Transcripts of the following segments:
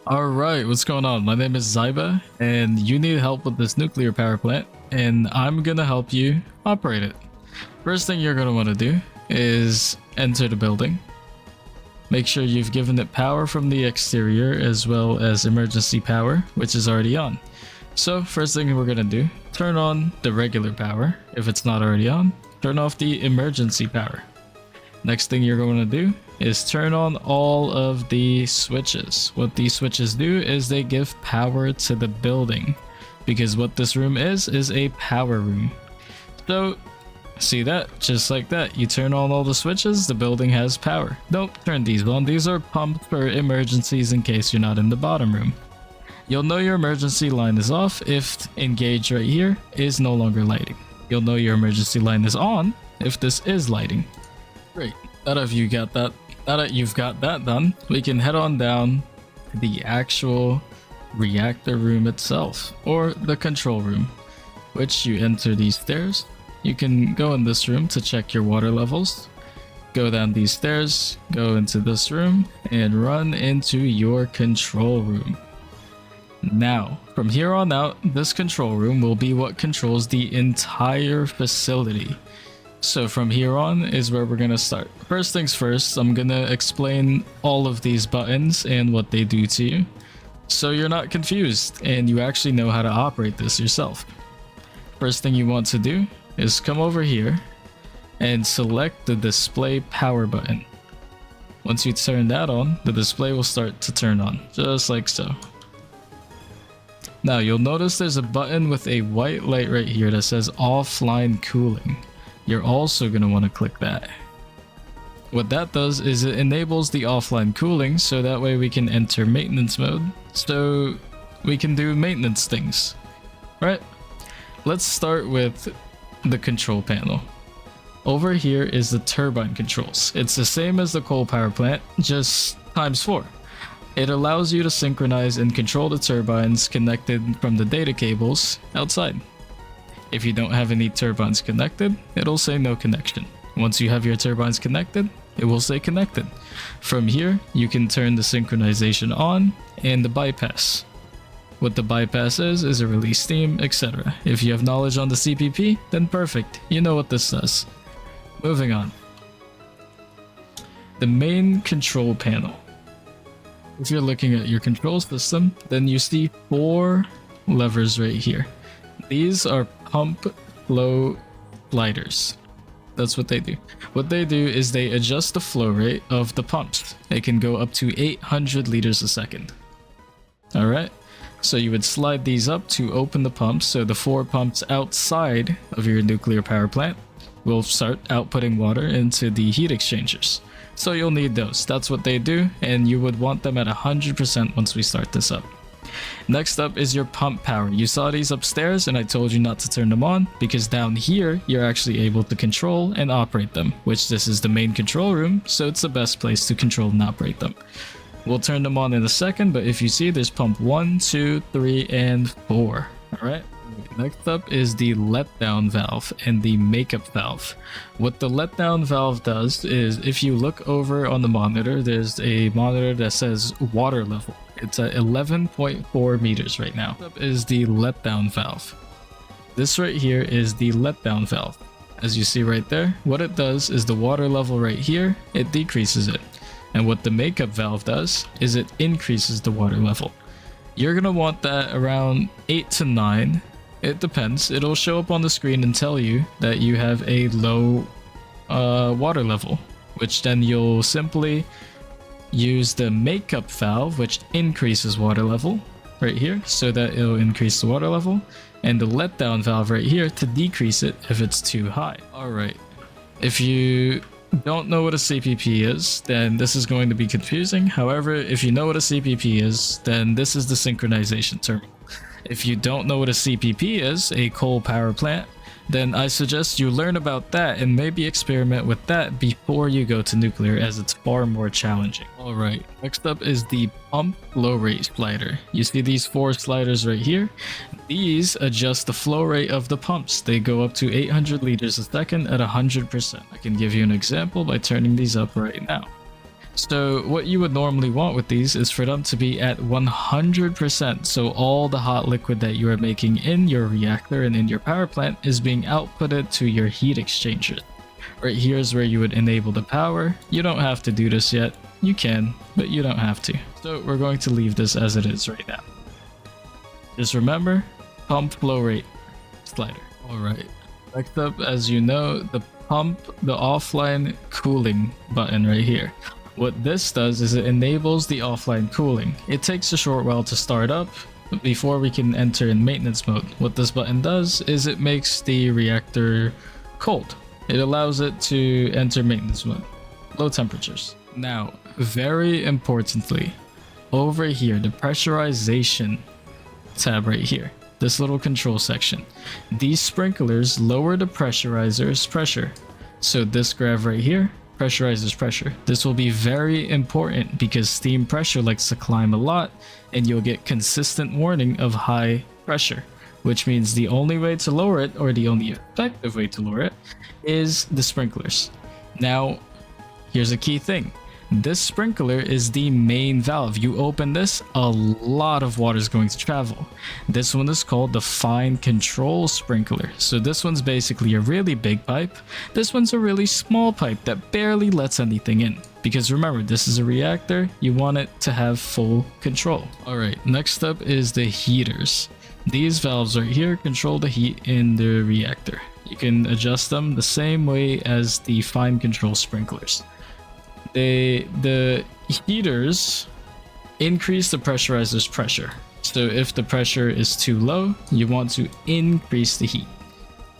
Alright, what's going on? My name is Zyba, and you need help with this nuclear power plant, and I'm gonna help you operate it. First thing you're gonna want to do is enter the building. Make sure you've given it power from the exterior as well as emergency power, which is already on. So first thing we're gonna do, turn on the regular power. If it's not already on, turn off the emergency power. Next thing you're going to do is turn on all of the switches. What these switches do is they give power to the building, because what this room is a power room. So see that? Just like that, you turn on all the switches, the building has power. Don't turn these on. These are pumped for emergencies in case you're not in the bottom room. You'll know your emergency line is off if engage right here is no longer lighting. You'll know your emergency line is on if this is lighting. Great. Now that you've got that done, we can head on down to the actual reactor room itself, or the control room, which you enter these stairs. You can go in this room to check your water levels. Go down these stairs, go into this room, and run into your control room. Now, from here on out, this control room will be what controls the entire facility. So from here on is where we're gonna start. First things first, I'm gonna explain all of these buttons and what they do to you, so you're not confused and you actually know how to operate this yourself. First thing you want to do is come over here and select the display power button. Once you turn that on, the display will start to turn on, just like so. Now you'll notice there's a button with a white light right here that says offline cooling. You're also going to want to click that. What that does is it enables the offline cooling, so that way we can enter maintenance mode, so we can do maintenance things. Right? Let's start with the control panel. Over here is the turbine controls. It's the same as the coal power plant, just times 4. It allows you to synchronize and control the turbines connected from the data cables outside. If you don't have any turbines connected, it'll say no connection. Once you have your turbines connected, it will say connected. From here, you can turn the synchronization on and the bypass. What the bypass is a release steam, etc. If you have knowledge on the CPP, then perfect, you know what this says. Moving on. The main control panel. If you're looking at your control system, then you see 4 levers right here. These are pump flow sliders. That's what they do. What they do is they adjust the flow rate of the pumps. They can go up to 800 liters a second. Alright, so you would slide these up to open the pumps, so the 4 pumps outside of your nuclear power plant will start outputting water into the heat exchangers. So you'll need those. That's what they do, and you would want them at 100% once we start this up. Next up is your pump power. You saw these upstairs and I told you not to turn them on because down here you're actually able to control and operate them, which this is the main control room, so it's the best place to control and operate them. We'll turn them on in a second, but if you see, there's pump 1, 2, 3, and 4. Alright. Next up is the letdown valve and the makeup valve. What the letdown valve does is, if you look over on the monitor, there's a monitor that says water level. It's at 11.4 meters right now. Next up is the letdown valve. This right here is the letdown valve. As you see right there, what it does is the water level right here, it decreases it. And what the makeup valve does is it increases the water level. You're going to want that around 8 to 9. It depends. It'll show up on the screen and tell you that you have a low water level, which then you'll simply use the makeup valve, which increases water level right here, so that it'll increase the water level, and the letdown valve right here to decrease it if it's too high. Alright, if you don't know what a CPP is, then this is going to be confusing. However, if you know what a CPP is, then this is the synchronization terminal. If you don't know what a CPP is, a coal power plant, then I suggest you learn about that and maybe experiment with that before you go to nuclear, as it's far more challenging. Alright, next up is the pump flow rate slider. You see these 4 sliders right here? These adjust the flow rate of the pumps. They go up to 800 liters a second at 100%. I can give you an example by turning these up right now. So what you would normally want with these is for them to be at 100%, so all the hot liquid that you are making in your reactor and in your power plant is being outputted to your heat exchanger. Right here is where you would enable the power. You don't have to do this yet. You can, but you don't have to. So we're going to leave this as it is right now. Just remember, pump flow rate slider. Alright, next up, as you know, the offline cooling button right here. What this does is it enables the offline cooling. It takes a short while to start up before we can enter in maintenance mode. What this button does is it makes the reactor cold. It allows it to enter maintenance mode, low temperatures. Now, very importantly, over here, the pressurization tab right here, this little control section, these sprinklers lower the pressurizer's pressure. So this graph right here pressurizes pressure. This will be very important because steam pressure likes to climb a lot and you'll get consistent warning of high pressure, which means the only way to lower it, or the only effective way to lower it, is the sprinklers. Now, here's a key thing. This sprinkler is the main valve. You open this, a lot of water is going to travel. This one is called the fine control sprinkler. So this one's basically a really big pipe. This one's a really small pipe that barely lets anything in. Because remember, this is a reactor. You want it to have full control. Alright, next up is the heaters. These valves right here control the heat in the reactor. You can adjust them the same way as the fine control sprinklers. The heaters increase the pressurizer's pressure. So if the pressure is too low, you want to increase the heat.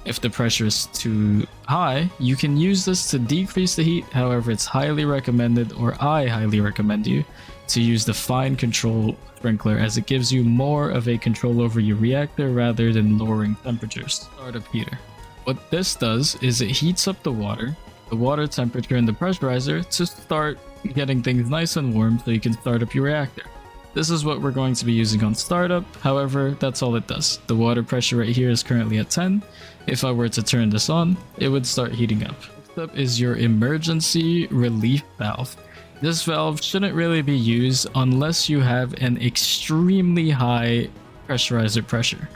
If the pressure is too high, you can use this to decrease the heat. However, it's highly recommended, or I highly recommend you, to use the fine control sprinkler, as it gives you more of a control over your reactor rather than lowering temperatures. Startup heater. What this does is it heats up the water temperature in the pressurizer to start getting things nice and warm so you can start up your reactor. This is what we're going to be using on startup. However, that's all it does. The water pressure right here is currently at 10. If I were to turn this on, it would start heating up. Next up is your emergency relief valve. This valve shouldn't really be used unless you have an extremely high pressurizer pressure.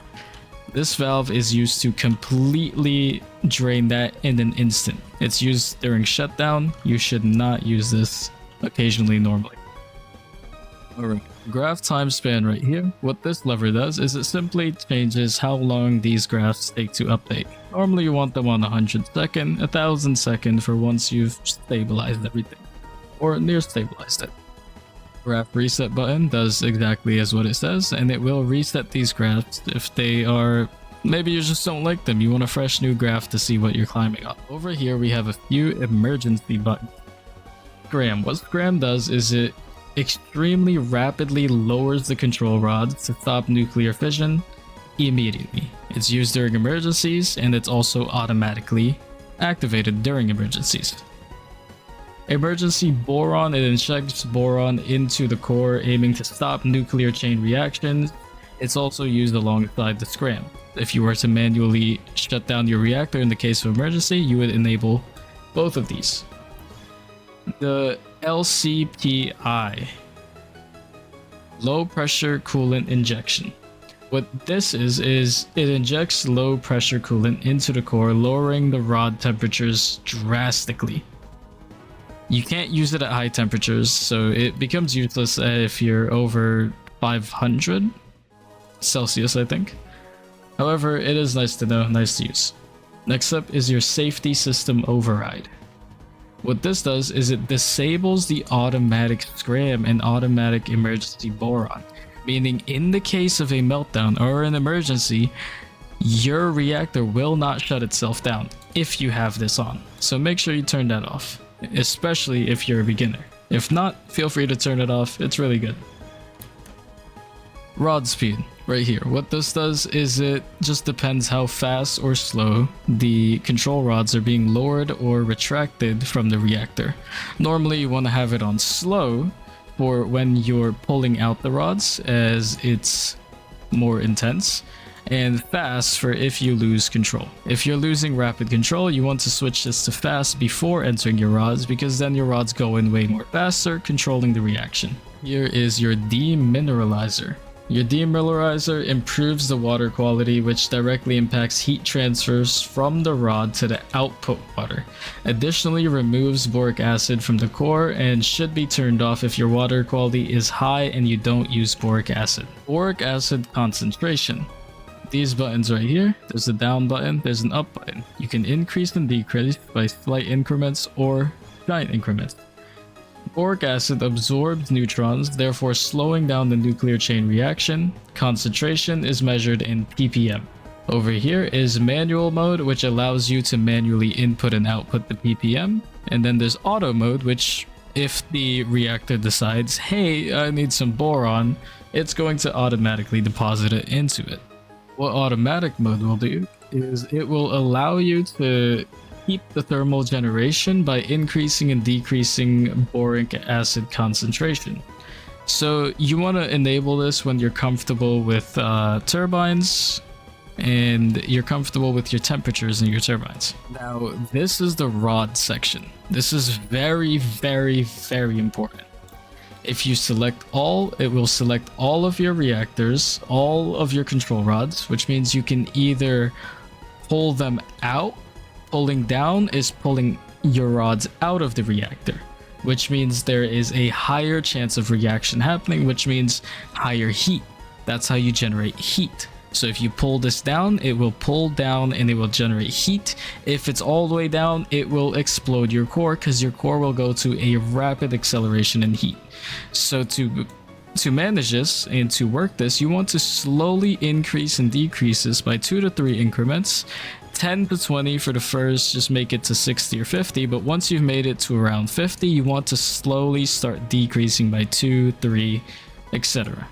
This valve is used to completely drain that in an instant. It's used during shutdown. You should not use this occasionally normally. Alright, graph time span right here. What this lever does is it simply changes how long these graphs take to update. Normally you want them on 100 second, 1000 second for once you've stabilized everything, or near stabilized it. Graph reset button does exactly as what it says, and it will reset these graphs if they are, maybe you just don't like them, you want a fresh new graph to see what you're climbing up. Over here we have a few emergency buttons. Scram. What Scram does is it extremely rapidly lowers the control rods to stop nuclear fission immediately. It's used during emergencies, and it's also automatically activated during emergencies. Emergency boron, it injects boron into the core, aiming to stop nuclear chain reactions. It's also used alongside the Scram. If you were to manually shut down your reactor in the case of emergency, you would enable both of these. The LCPI, low pressure coolant injection. What this is it injects low pressure coolant into the core, lowering the rod temperatures drastically. You can't use it at high temperatures, so it becomes useless if you're over 500 Celsius, I think. However, it is nice to know, nice to use. Next up is your safety system override. What this does is it disables the automatic Scram and automatic emergency boron, meaning in the case of a meltdown or an emergency, your reactor will not shut itself down if you have this on. So make sure you turn that off, especially if you're a beginner. If not, feel free to turn it off, it's really good. Rod speed, right here. What this does is it just depends how fast or slow the control rods are being lowered or retracted from the reactor. Normally you want to have it on slow for when you're pulling out the rods, as it's more intense. and fast for if you lose control. If you're losing rapid control, you want to switch this to fast before entering your rods, because then your rods go in way more faster, controlling the reaction. Here is your demineralizer. Your demineralizer improves the water quality, which directly impacts heat transfers from the rod to the output water. Additionally, removes boric acid from the core and should be turned off if your water quality is high and you don't use boric acid. Boric acid concentration. These buttons right here, there's a down button, there's an up button. You can increase and decrease by slight increments or giant increments. Boric acid absorbs neutrons, therefore slowing down the nuclear chain reaction. Concentration is measured in ppm. Over here is manual mode, which allows you to manually input and output the ppm. And then there's auto mode, which if the reactor decides, hey, I need some boron, it's going to automatically deposit it into it. What automatic mode will do is it will allow you to keep the thermal generation by increasing and decreasing boric acid concentration. So you want to enable this when you're comfortable with turbines and you're comfortable with your temperatures in your turbines. Now, this is the rod section. This is very, very, very important. If you select all, it will select all of your reactors, all of your control rods, which means you can either pull them out. Pulling down is pulling your rods out of the reactor, which means there is a higher chance of reaction happening, which means higher heat. That's how you generate heat. So if you pull this down, it will pull down and it will generate heat. If it's all the way down, it will explode your core, because your core will go to a rapid acceleration in heat. So to manage this and to work this, you want to slowly increase and decrease this by 2 to 3 increments. 10 to 20 for the first, just make it to 60 or 50, but once you've made it to around 50, you want to slowly start decreasing by 2, 3, etc.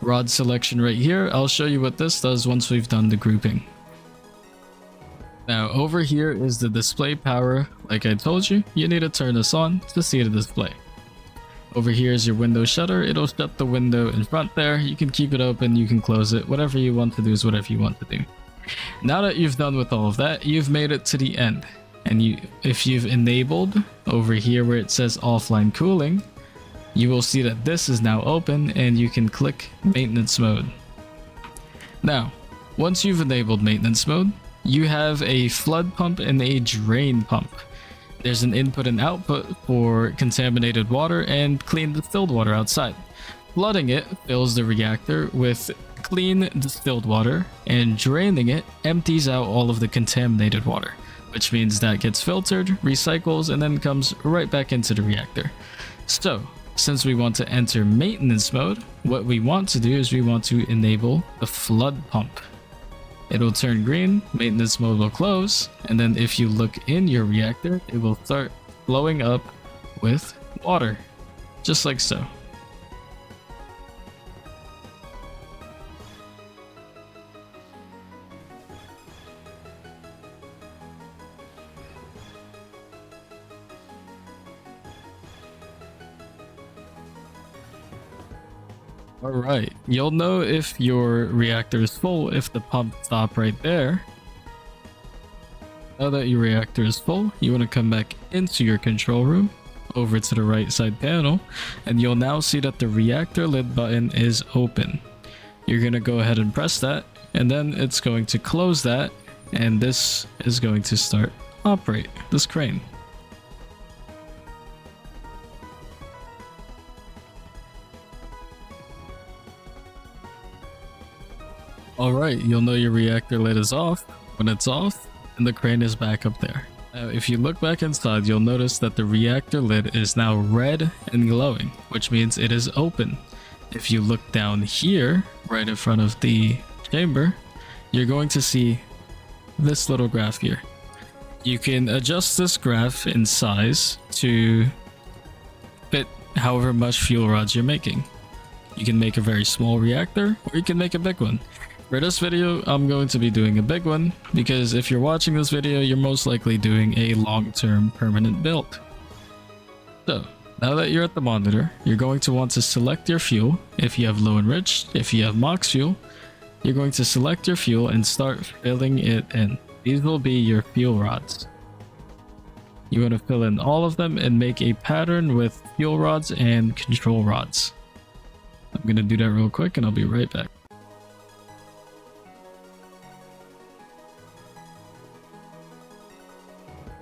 Rod selection right here. I'll show you what this does once we've done the grouping. Now over here is the display power. Like I told you, you need to turn this on to see the display. Over here is your window shutter. It'll shut the window in front there. You can keep it open, you can close it. Whatever you want to do is whatever you want to do. Now that you've done with all of that, you've made it to the end. And if you've enabled over here where it says offline cooling, you will see that this is now open and you can click maintenance mode. Now, once you've enabled maintenance mode, you have a flood pump and a drain pump. There's an input and output for contaminated water and clean distilled water outside. Flooding it fills the reactor with clean distilled water, and draining it empties out all of the contaminated water, which means that gets filtered, recycles, and then comes right back into the reactor. So, since we want to enter maintenance mode, what we want to do is we want to enable the flood pump. It'll turn green, maintenance mode will close, and then if you look in your reactor, it will start flowing up with water, just like so. Alright, you'll know if your reactor is full if the pump stops right there. Now that your reactor is full, you want to come back into your control room, over to the right side panel, and you'll now see that the reactor lid button is open. You're going to go ahead and press that, and then it's going to close that, and this is going to start operate this crane. Alright, you'll know your reactor lid is off when it's off and the crane is back up there. Now if you look back inside, you'll notice that the reactor lid is now red and glowing, which means it is open. If you look down here, right in front of the chamber, you're going to see this little graph here. You can adjust this graph in size to fit however much fuel rods you're making. You can make a very small reactor, or you can make a big one. For this video, I'm going to be doing a big one, because if you're watching this video, you're most likely doing a long-term permanent build. So, now that you're at the monitor, you're going to want to select your fuel, if you have low enriched, if you have max fuel, you're going to select your fuel and start filling it in. These will be your fuel rods. You want to fill in all of them and make a pattern with fuel rods and control rods. I'm going to do that real quick and I'll be right back.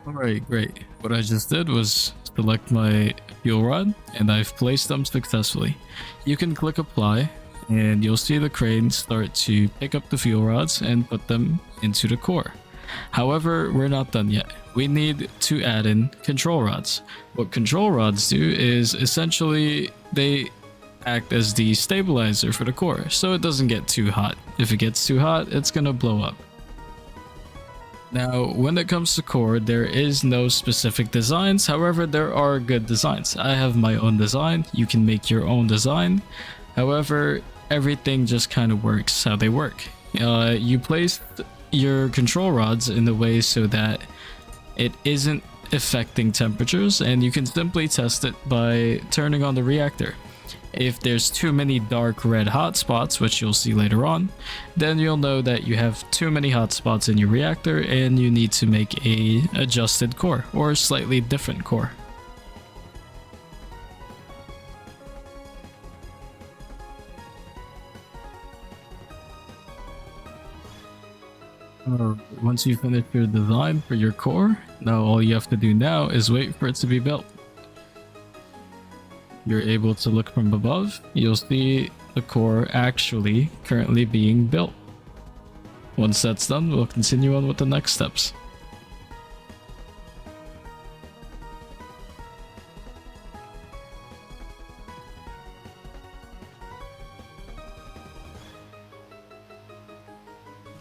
Alright, great. What I just did was select my fuel rod and I've placed them successfully. You can click apply and you'll see the crane start to pick up the fuel rods and put them into the core. However, we're not done yet. We need to add in control rods. What control rods do is essentially they act as the stabilizer for the core, so it doesn't get too hot. If it gets too hot, it's gonna blow up. Now, when it comes to core, there is no specific designs. However, there are good designs. I have my own design. You can make your own design. However, everything just kind of works how they work. You place your control rods in a way so that it isn't affecting temperatures, and you can simply test it by turning on the reactor. If there's too many dark red hotspots, which you'll see later on, then you'll know that you have too many hotspots in your reactor and you need to make a adjusted core or a slightly different core. Once you finish your design for your core, now all you have to do now is wait for it to be built. You're able to look from above, you'll see the core actually currently being built. Once that's done, we'll continue on with the next steps.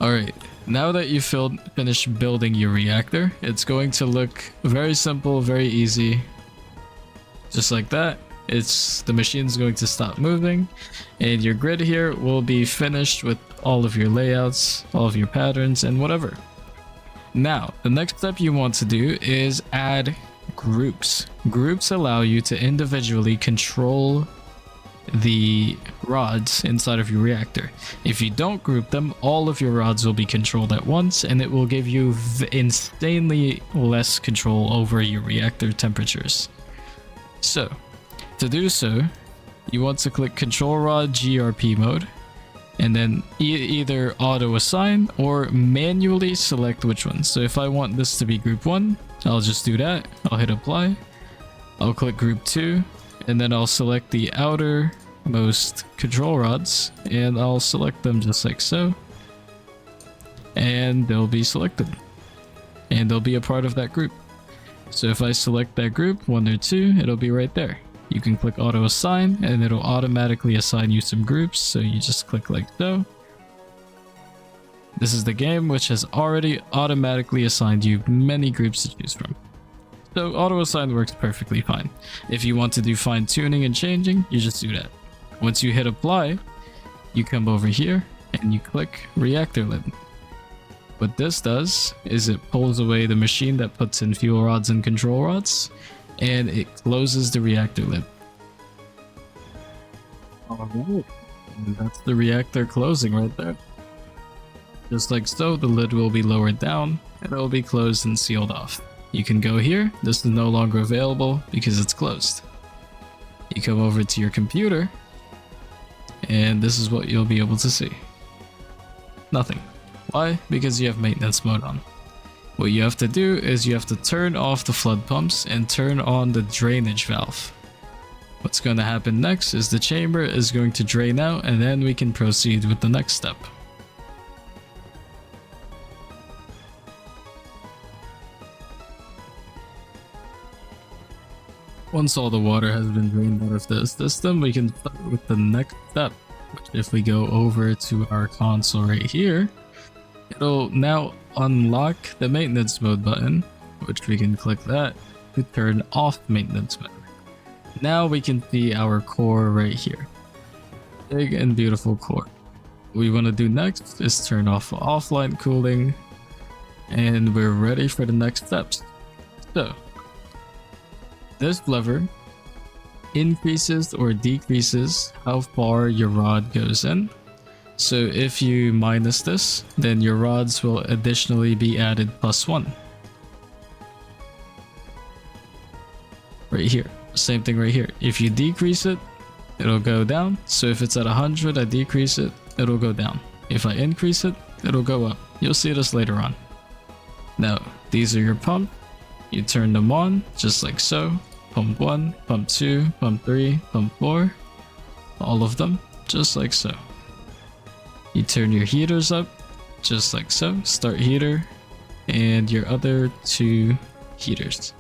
Alright, now that you've finished building your reactor, it's going to look very simple, very easy. Just like that. The machine's going to stop moving, and your grid here will be finished with all of your layouts, all of your patterns, and whatever. Now, the next step you want to do is add groups. Groups allow you to individually control the rods inside of your reactor. If you don't group them, all of your rods will be controlled at once, and it will give you insanely less control over your reactor temperatures. So, to do so, you want to click Control Rod GRP mode, and then either auto assign or manually select which one. So if I want this to be group 1, I'll just do that. I'll hit apply. I'll click group 2, and then I'll select the outermost control rods, and I'll select them just like so. And they'll be selected. And they'll be a part of that group. So if I select that group, 1 or 2, it'll be right there. You can click auto assign and it'll automatically assign you some groups, so you just click like so. This is the game which has already automatically assigned you many groups to choose from. So auto assign works perfectly fine. If you want to do fine tuning and changing, you just do that. Once you hit apply, you come over here and you click reactor lid. What this does is it pulls away the machine that puts in fuel rods and control rods, and it closes the reactor lid. Alright, and that's the reactor closing right there. Just like so, the lid will be lowered down, and it will be closed and sealed off. You can go here, this is no longer available because it's closed. You come over to your computer, and this is what you'll be able to see. Nothing. Why? Because you have maintenance mode on. What you have to do is you have to turn off the flood pumps and turn on the drainage valve. What's going to happen next is the chamber is going to drain out, and then we can proceed with the next step. Once all the water has been drained out of the system, we can start with the next step, which if we go over to our console right here, it'll now unlock the maintenance mode button, which we can click that to turn off maintenance mode. Now we can see our core right here. Big and beautiful core. What we want to do next is turn off offline cooling, and we're ready for the next steps. So, this lever increases or decreases how far your rod goes in. So if you minus this, then your rods will additionally be added +1. Right here. Same thing right here. If you decrease it, it'll go down. So if it's at 100, I decrease it, it'll go down. If I increase it, it'll go up. You'll see this later on. Now, these are your pump. You turn them on, just like so. Pump 1, pump 2, pump 3, pump 4. All of them, just like so. You turn your heaters up, just like so. Start heater, and your other 2 heaters.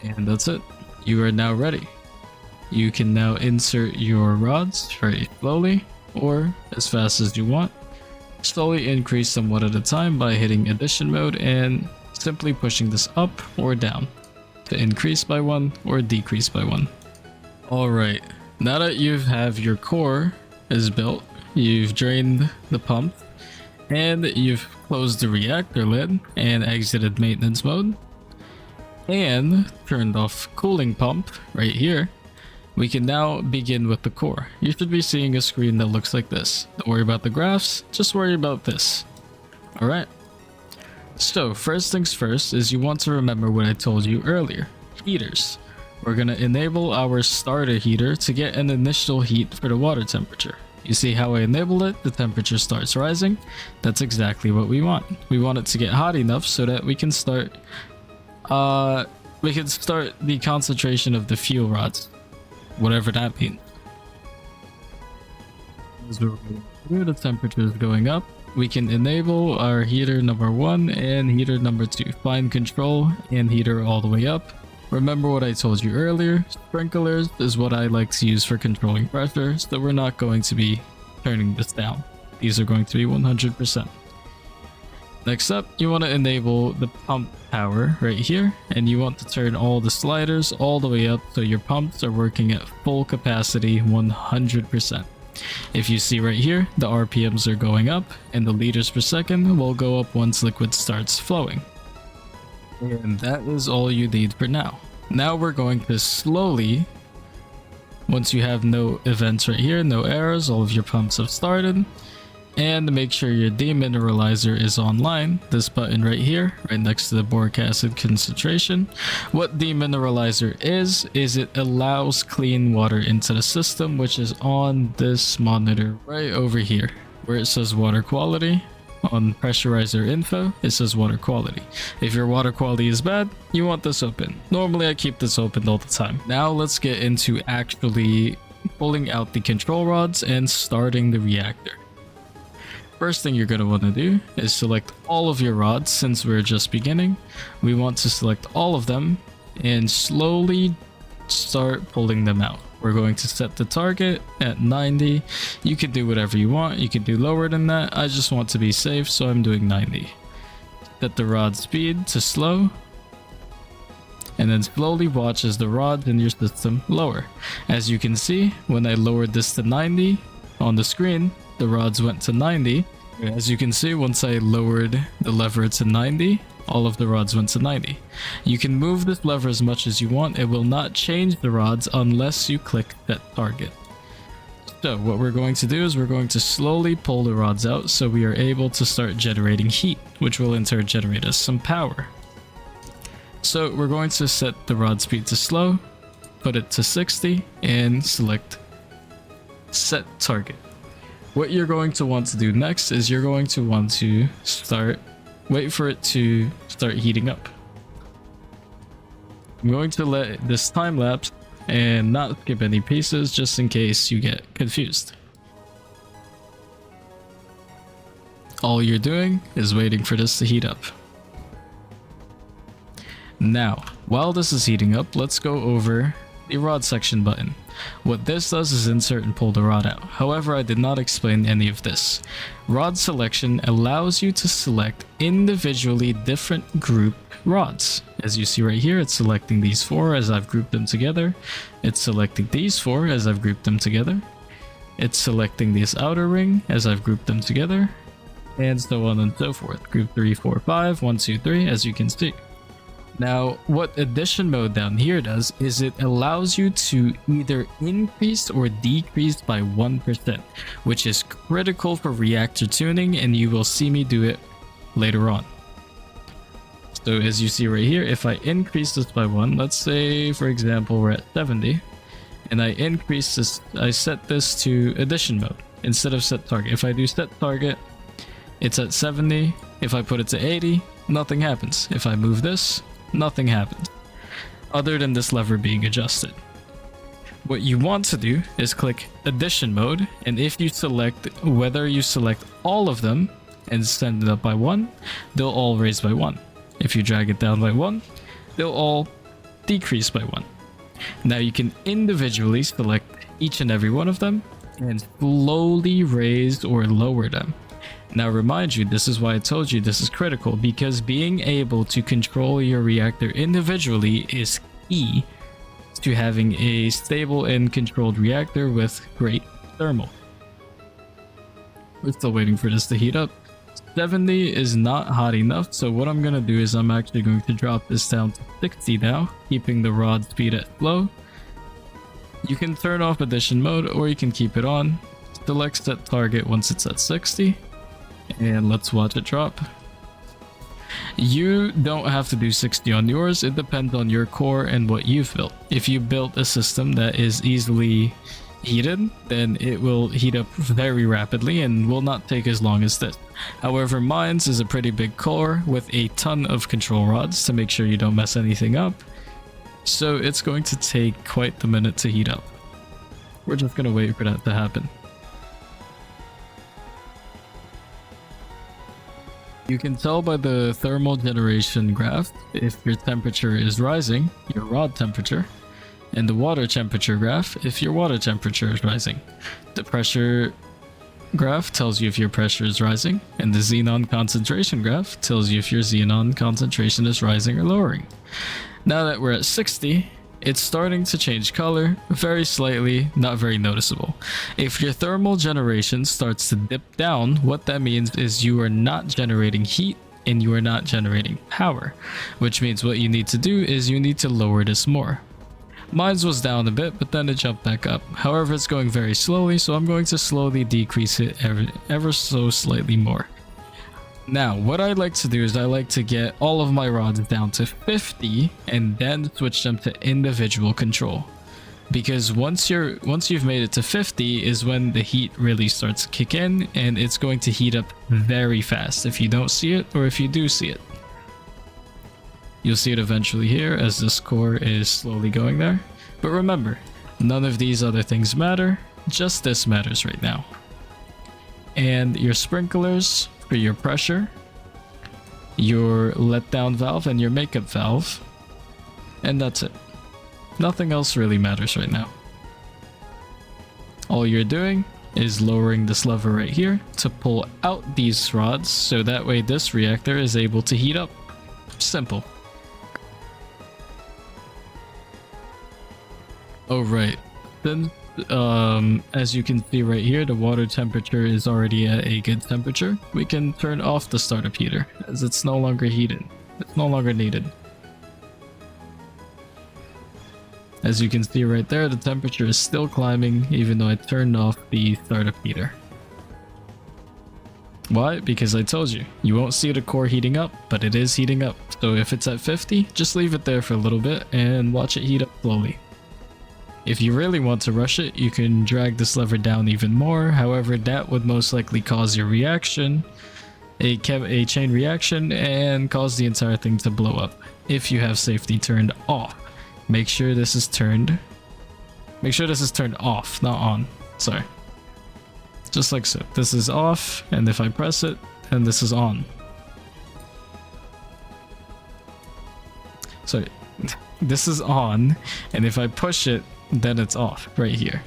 And that's it. You are now ready. You can now insert your rods very slowly or as fast as you want. Slowly increase them one at a time by hitting addition mode and simply pushing this up or down to increase by 1 or decrease by 1. Alright, now that you have your core is built, you've drained the pump, and you've closed the reactor lid and exited maintenance mode, and turned off cooling pump right here, we can now begin with the core. You should be seeing a screen that looks like this. Don't worry about the graphs, just worry about this. Alright. So first things first is you want to remember what I told you earlier. Heaters. We're going to enable our starter heater to get an initial heat for the water temperature. You see how I enabled it? The temperature starts rising. That's exactly what we want. We want it to get hot enough so that we can start the concentration of the fuel rods, whatever that means. As we're going through, the temperature is going up. We can enable our heater number 1 and heater number 2. Fine control and heater all the way up. Remember what I told you earlier, sprinklers is what I like to use for controlling pressure, so we're not going to be turning this down. These are going to be 100%. Next up, you want to enable the pump power right here, and you want to turn all the sliders all the way up so your pumps are working at full capacity 100%. If you see right here, the RPMs are going up, and the liters per second will go up once liquid starts flowing. And that is all you need for now. Now we're going to slowly, once you have no events right here, no errors, all of your pumps have started, and make sure your demineralizer is online. This button right here, right next to the boric acid concentration. What demineralizer is it allows clean water into the system, which is on this monitor right over here, where it says water quality. On pressurizer info, it says water quality. If your water quality is bad, you want this open. Normally I keep this open all the time. Now let's get into actually pulling out the control rods and starting the reactor. First thing you're going to want to do is select all of your rods. Since we're just beginning, we want to select all of them and slowly start pulling them out. We're going to set the target at 90. You can do whatever you want. You can do lower than that. I just want to be safe, so I'm doing 90. Set the rod speed to slow, and then slowly watch as the rods in your system lower. As you can see, when I lowered this to 90 on the screen, the rods went to 90. As you can see, once I lowered the lever to 90, all of the rods went to 90. You can move this lever as much as you want. It will not change the rods unless you click that target. So what we're going to do is we're going to slowly pull the rods out so we are able to start generating heat, which will in turn generate us some power. So we're going to set the rod speed to slow, put it to 60, and select set target. What you're going to want to do next is you're going to want to wait for it to start heating up. I'm going to let this time lapse and not skip any pieces just in case you get confused. All you're doing is waiting for this to heat up. Now, while this is heating up, let's go over the rod section button. What this does is insert and pull the rod out. However, I did not explain any of this. Rod selection allows you to select individually different group rods. As you see right here, it's selecting these 4 as I've grouped them together. It's selecting these 4 as I've grouped them together. It's selecting this outer ring as I've grouped them together. And so on and so forth. Group 3, 4, 5, 1, 2, 3, as you can see. Now, what addition mode down here does is it allows you to either increase or decrease by 1%, which is critical for reactor tuning, and you will see me do it later on. So as you see right here, if I increase this by 1, let's say for example we're at 70, and I increase this, I set this to addition mode instead of set target. If I do set target, it's at 70. If I put it to 80, nothing happens. If I move this, nothing happens, other than this lever being adjusted. What you want to do is click addition mode, and if you select, whether you select all of them and send it up by 1, they'll all raise by 1. If you drag it down by 1, they'll all decrease by 1. Now you can individually select each and every one of them and slowly raise or lower them. Now remind you, this is why I told you this is critical, because being able to control your reactor individually is key to having a stable and controlled reactor with great thermal. We're still waiting for this to heat up. 70 is not hot enough, so what I'm gonna do is I'm actually going to drop this down to 60 now, keeping the rod speed at low. You can turn off addition mode or you can keep it on. Select set target once it's at 60. And let's watch it drop. You don't have to do 60 on yours, it depends on your core and what you've built. If you built a system that is easily heated, then it will heat up very rapidly and will not take as long as this. However, mine's is a pretty big core with a ton of control rods to make sure you don't mess anything up. So it's going to take quite the minute to heat up. We're just going to wait for that to happen. You can tell by the thermal generation graph if your temperature is rising, your rod temperature, and the water temperature graph if your water temperature is rising. The pressure graph tells you if your pressure is rising, and the xenon concentration graph tells you if your xenon concentration is rising or lowering. Now that we're at 60, it's starting to change color, very slightly, not very noticeable. If your thermal generation starts to dip down, what that means is you are not generating heat and you are not generating power, which means what you need to do is you need to lower this more. Mine was down a bit, but then it jumped back up. However, it's going very slowly, so I'm going to slowly decrease it ever so slightly more. Now, what I like to do is I like to get all of my rods down to 50 and then switch them to individual control. Because once you've made it to 50 is when the heat really starts to kick in, and it's going to heat up very fast if you don't see it or if you do see it. You'll see it eventually here as this core is slowly going there. But remember, none of these other things matter, just this matters right now. And your sprinklers for your pressure, your letdown valve, and your makeup valve. And that's it. Nothing else really matters right now. All you're doing is lowering this lever right here to pull out these rods, so that way this reactor is able to heat up. Simple. Oh right, then as you can see right here, the water temperature is already at a good temperature. We can turn off the startup heater as it's no longer heated. It's no longer needed. As you can see right there, the temperature is still climbing even though I turned off the startup heater. Why? Because I told you, you won't see the core heating up, but it is heating up. So if it's at 50, just leave it there for a little bit and watch it heat up slowly. If you really want to rush it, you can drag this lever down even more. However, that would most likely cause your reaction, a chain reaction, and cause the entire thing to blow up. If you have safety turned off, make sure this is turned off, not on. Sorry. Just like so. This is off, and if I press it, then this is on. Sorry. This is on, and if I push it, then it's off right here.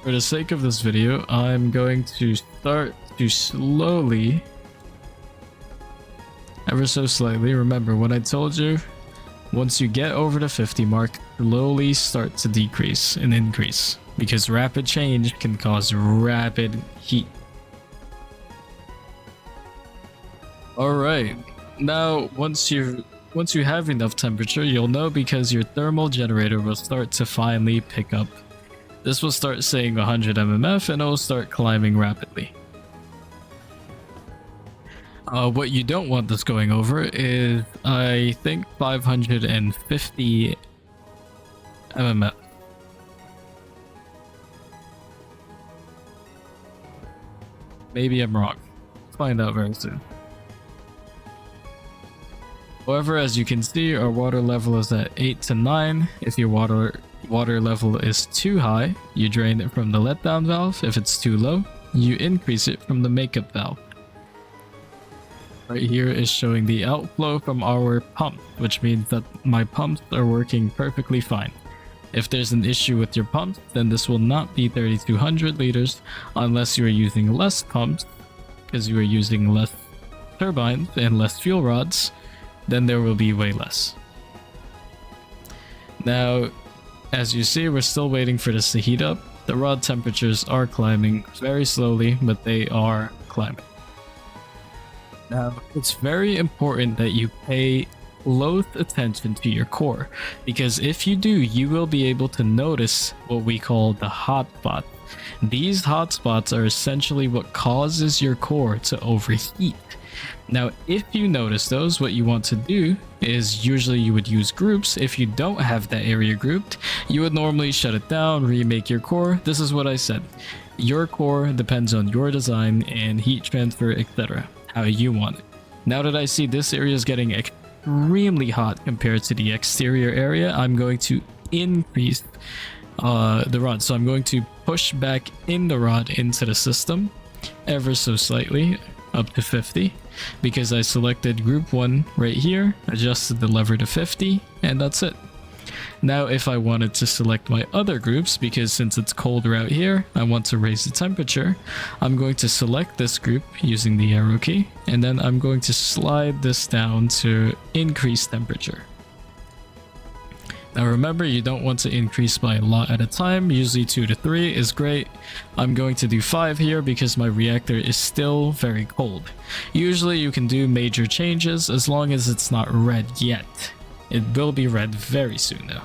For the sake of this video, I'm going to start to slowly, ever so slightly, remember what I told you, once you get over the 50 mark, slowly start to decrease and increase, because rapid change can cause rapid heat. Alright, now once you have enough temperature, you'll know because your thermal generator will start to finally pick up. This will start saying 100 mmf and it will start climbing rapidly. What you don't want this going over is, I think, 550 mmf. Maybe I'm wrong. Let's find out very soon. However, as you can see, our water level is at 8 to 9. If your water level is too high, you drain it from the letdown valve. If it's too low, you increase it from the makeup valve. Right here is showing the outflow from our pump, which means that my pumps are working perfectly fine. If there's an issue with your pumps, then this will not be 3200 liters unless you are using less pumps, because you are using less turbines and less fuel rods, then there will be way less. Now, as you see, we're still waiting for this to heat up. The rod temperatures are climbing very slowly, but they are climbing. Now, it's very important that you pay close attention to your core, because if you do, you will be able to notice what we call the hotspots. These hotspots are essentially what causes your core to overheat. Now, if you notice those, what you want to do is usually you would use groups. If you don't have that area grouped, you would normally shut it down, remake your core. This is what I said. Your core depends on your design and heat transfer, etc. How you want it. Now that I see this area is getting extremely hot compared to the exterior area, I'm going to increase the rod. So I'm going to push back in the rod into the system ever so slightly, up to 50, because I selected group 1 right here, adjusted the lever to 50, and that's it. Now if I wanted to select my other groups, because since it's colder out here, I want to raise the temperature, I'm going to select this group using the arrow key, and then I'm going to slide this down to increase temperature. Now remember, you don't want to increase by a lot at a time, usually 2 to 3 is great. I'm going to do 5 here because my reactor is still very cold. Usually you can do major changes as long as it's not red yet. It will be red very soon though.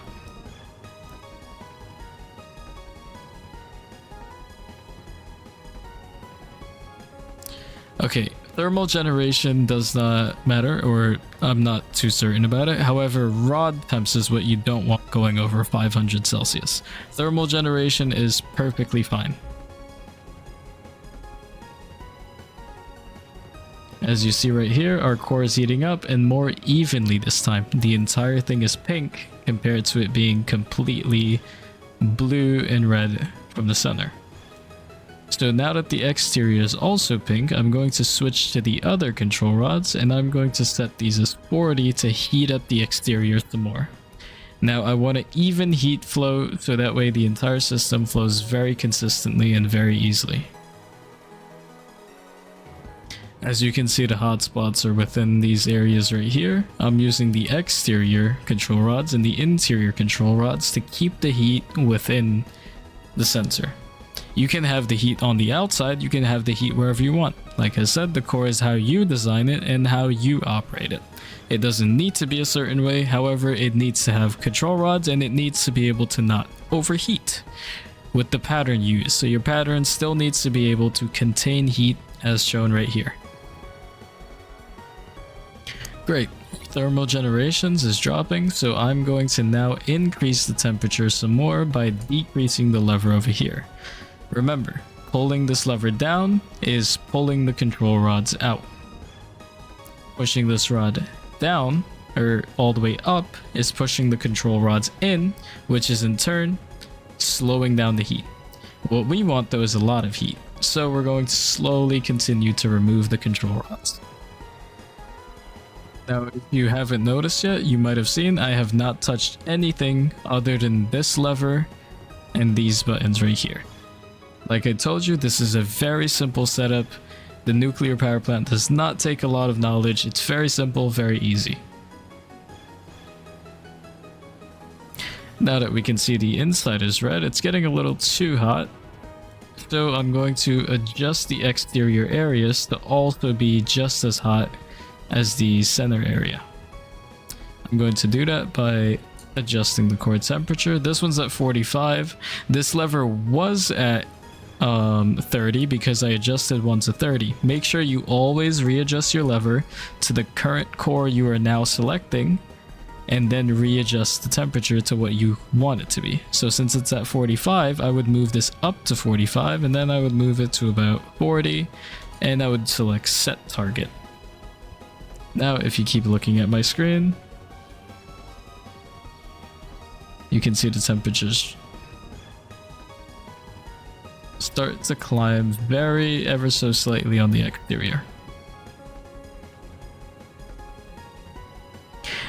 Okay, thermal generation does not matter, or I'm not too certain about it. However, rod temps is what you don't want going over 500 Celsius. Thermal generation is perfectly fine. As you see right here, our core is heating up and more evenly this time. The entire thing is pink compared to it being completely blue and red from the center. So now that the exterior is also pink, I'm going to switch to the other control rods and I'm going to set these as 40 to heat up the exterior some more. Now I want an even heat flow so that way the entire system flows very consistently and very easily. As you can see, the hotspots are within these areas right here. I'm using the exterior control rods and the interior control rods to keep the heat within the sensor. You can have the heat on the outside, you can have the heat wherever you want. Like I said, the core is how you design it and how you operate it. It doesn't need to be a certain way, however, it needs to have control rods and it needs to be able to not overheat with the pattern used. So your pattern still needs to be able to contain heat as shown right here. Great. Thermal generations is dropping, so I'm going to now increase the temperature some more by decreasing the lever over here. Remember, pulling this lever down is pulling the control rods out. Pushing this rod down, or all the way up, is pushing the control rods in, which is in turn slowing down the heat. What we want though is a lot of heat, so we're going to slowly continue to remove the control rods. Now, if you haven't noticed yet, you might have seen I have not touched anything other than this lever and these buttons right here. Like I told you, this is a very simple setup. The nuclear power plant does not take a lot of knowledge. It's very simple, very easy. Now that we can see the inside is red, it's getting a little too hot. So I'm going to adjust the exterior areas to also be just as hot as the center area. I'm going to do that by adjusting the core temperature. This one's at 45. This lever was at 30 because I adjusted one to 30. Make sure you always readjust your lever to the current core you are now selecting, and then readjust the temperature to what you want it to be. So since it's at 45, I would move this up to 45, and then I would move it to about 40, and I would select set target. Now if you keep looking at my screen, you can see the temperatures start to climb ever so slightly on the exterior.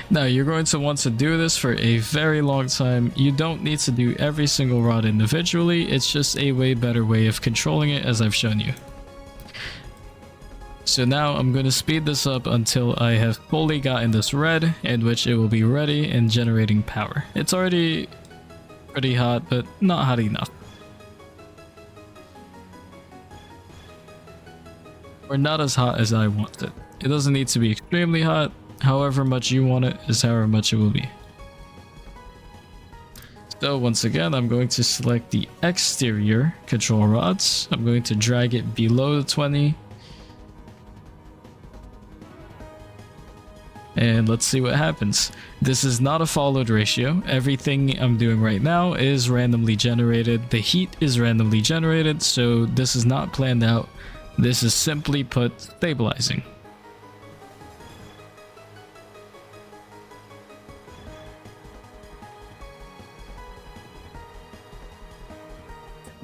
Now you're going to want to do this for a very long time. You don't need to do every single rod individually. It's just a way better way of controlling it, as I've shown you. So now I'm going to speed this up until I have fully gotten this red, in which it will be ready and generating power. It's already pretty hot, but not hot enough. Or not as hot as I want it. It doesn't need to be extremely hot. However much you want it is however much it will be. So once again, I'm going to select the exterior control rods. I'm going to drag it below the 20. And let's see what happens. This is not a followed ratio. Everything I'm doing right now is randomly generated. The heat is randomly generated, so this is not planned out. This is simply put stabilizing.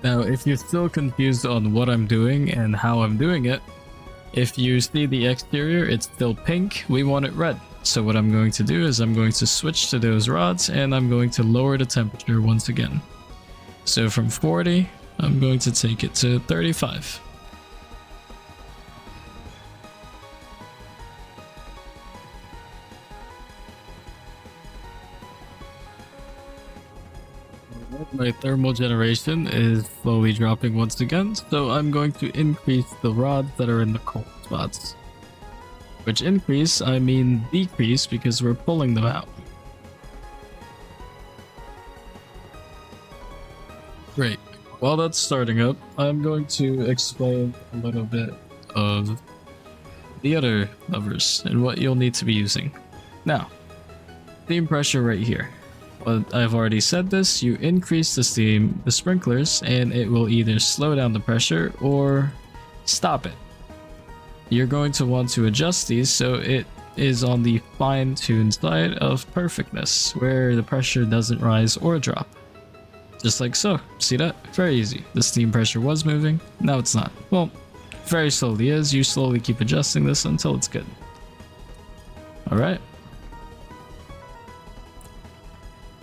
Now, if you're still confused on what I'm doing and how I'm doing it, if you see the exterior, it's still pink. We want it red. So what I'm going to do is I'm going to switch to those rods, and I'm going to lower the temperature once again. So from 40, I'm going to take it to 35. My thermal generation is slowly dropping once again, so I'm going to increase the rods that are in the cold spots. Which increase, I mean decrease, because we're pulling them out. Great. While that's starting up, I'm going to explain a little bit of the other levers and what you'll need to be using. Now, steam pressure right here. But I've already said this, you increase the sprinklers, and it will either slow down the pressure or stop it. You're going to want to adjust these so it is on the fine-tuned side of perfectness, where the pressure doesn't rise or drop. Just like so. See that? Very easy. The steam pressure was moving, now it's not. Well, very slowly is. You slowly keep adjusting this until it's good. Alright.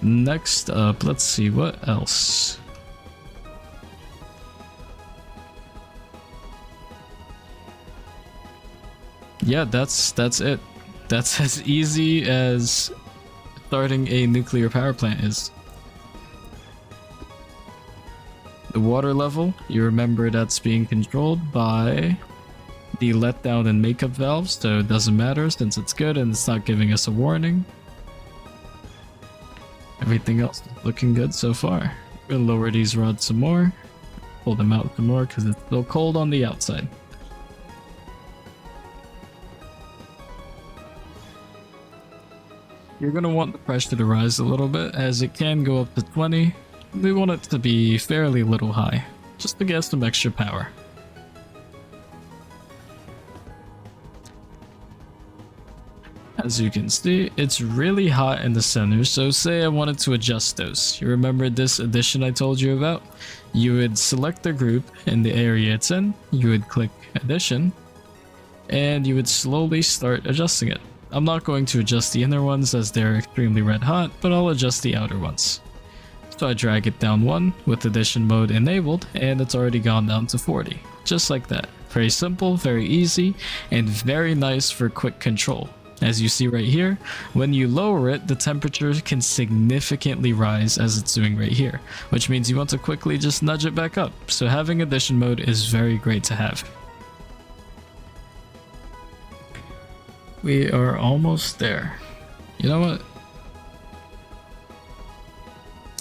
Next up, let's see what else. Yeah, that's it. That's as easy as starting a nuclear power plant is. The water level, you remember that's being controlled by the letdown and makeup valves, so it doesn't matter since it's good and it's not giving us a warning. Everything else is looking good so far. We'll lower these rods some more, pull them out some more because it's still cold on the outside. You're going to want the pressure to rise a little bit, as it can go up to 20. We want it to be fairly little high, just to get some extra power. As you can see, it's really hot in the center, so say I wanted to adjust those. You remember this addition I told you about? You would select the group in the area it's in, you would click addition, and you would slowly start adjusting it. I'm not going to adjust the inner ones as they're extremely red hot, but I'll adjust the outer ones. So I drag it down one with addition mode enabled, and it's already gone down to 40. Just like that. Very simple, very easy, and very nice for quick control. As you see right here, when you lower it, the temperature can significantly rise as it's doing right here, which means you want to quickly just nudge it back up. So having addition mode is very great to have. we are almost there. You know what?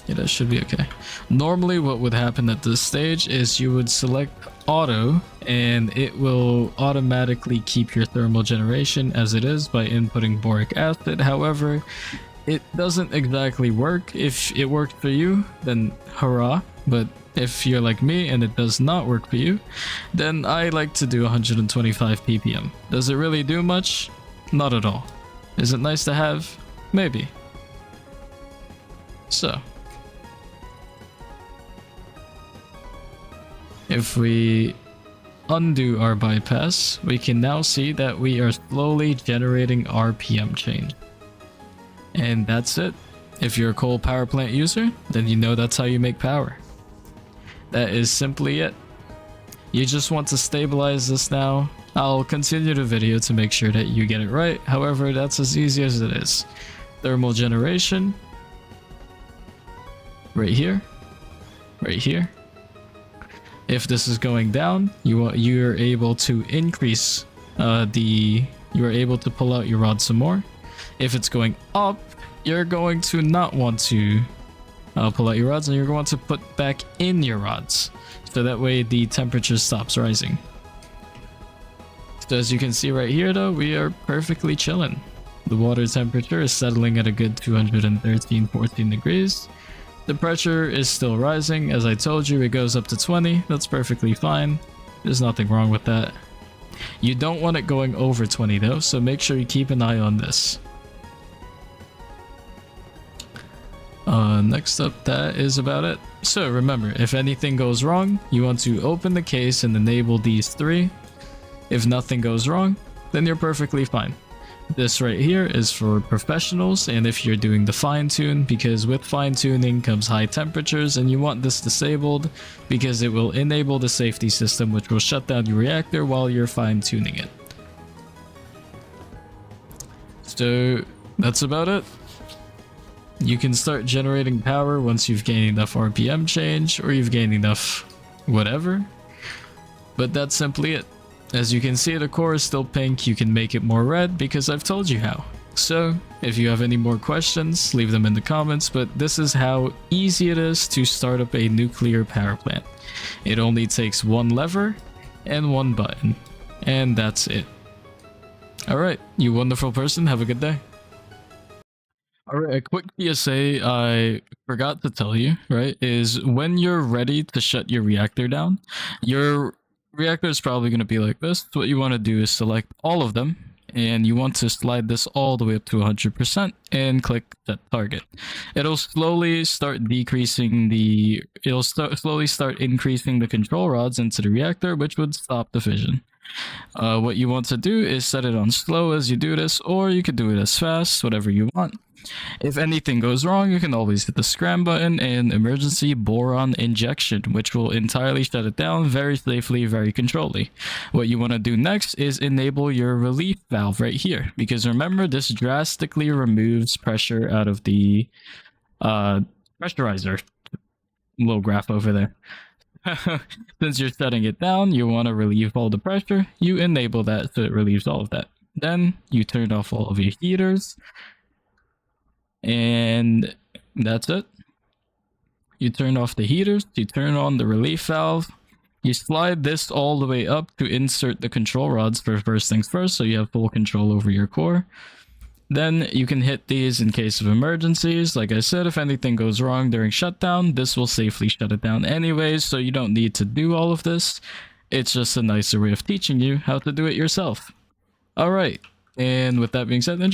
Yeah, that should be okay. Normally what would happen at this stage is you would select auto and it will automatically keep your thermal generation as it is by inputting boric acid. However, it doesn't exactly work. If it worked for you, then hurrah. But if you're like me and it does not work for you, then I like to do 125 ppm. Does it really do much? Not at all. Is it nice to have? Maybe. So if we undo our bypass, we can now see that we are slowly generating RPM change. And that's it. If you're a coal power plant user, then you know that's how you make power. That is simply it. You just want to stabilize this now. I'll continue the video to make sure that you get it right. However, that's as easy as it is. Thermal generation. Right here. Right here. If this is going down, you're able to increase you're able to pull out your rod some more. If it's going up, you're going to not want to pull out your rods, and you're going to put back in your rods. So that way the temperature stops rising. So as you can see right here though, we are perfectly chilling. The water temperature is settling at a good 213-14 degrees. The pressure is still rising. As I told you, it goes up to 20. That's perfectly fine. There's nothing wrong with that. You don't want it going over 20 though, so make sure you keep an eye on this. Next up, that is about it. So remember, if anything goes wrong, you want to open the case and enable these three. If nothing goes wrong, then you're perfectly fine. This right here is for professionals, and if you're doing the fine tune, because with fine tuning comes high temperatures, and you want this disabled because it will enable the safety system, which will shut down your reactor while you're fine tuning it. So that's about it. You can start generating power once you've gained enough RPM change, or you've gained enough whatever. But that's simply it. As you can see, the core is still pink. You can make it more red because I've told you how. So if you have any more questions, leave them in the comments, but this is how easy it is to start up a nuclear power plant. It only takes one lever and one button, and that's it. Alright, you wonderful person, have a good day. Alright, a quick PSA I forgot to tell you, right, is when you're ready to shut your reactor down, your reactor is probably going to be like this. What you want to do is select all of them, and you want to slide this all the way up to 100% and click set target. It'll slowly start decreasing slowly start increasing the control rods into the reactor, which would stop the fission. What you want to do is set it on slow as you do this, or you could do it as fast, whatever you want. If anything goes wrong, you can always hit the scram button and emergency boron injection, which will entirely shut it down very safely, very controllably. What you want to do next is enable your relief valve right here, because remember, this drastically removes pressure out of the pressurizer. Little graph over there. Since you're setting it down, you want to relieve all the pressure. You enable that so it relieves all of that. Then you turn off all of your heaters. And that's it. You turn off the heaters, you turn on the relief valve, you slide this all the way up to insert the control rods for first things first, so you have full control over your core. Then you can hit these in case of emergencies. Like I said, if anything goes wrong during shutdown, this will safely shut it down anyways, so you don't need to do all of this. It's just a nicer way of teaching you how to do it yourself. Alright, and with that being said, enjoy.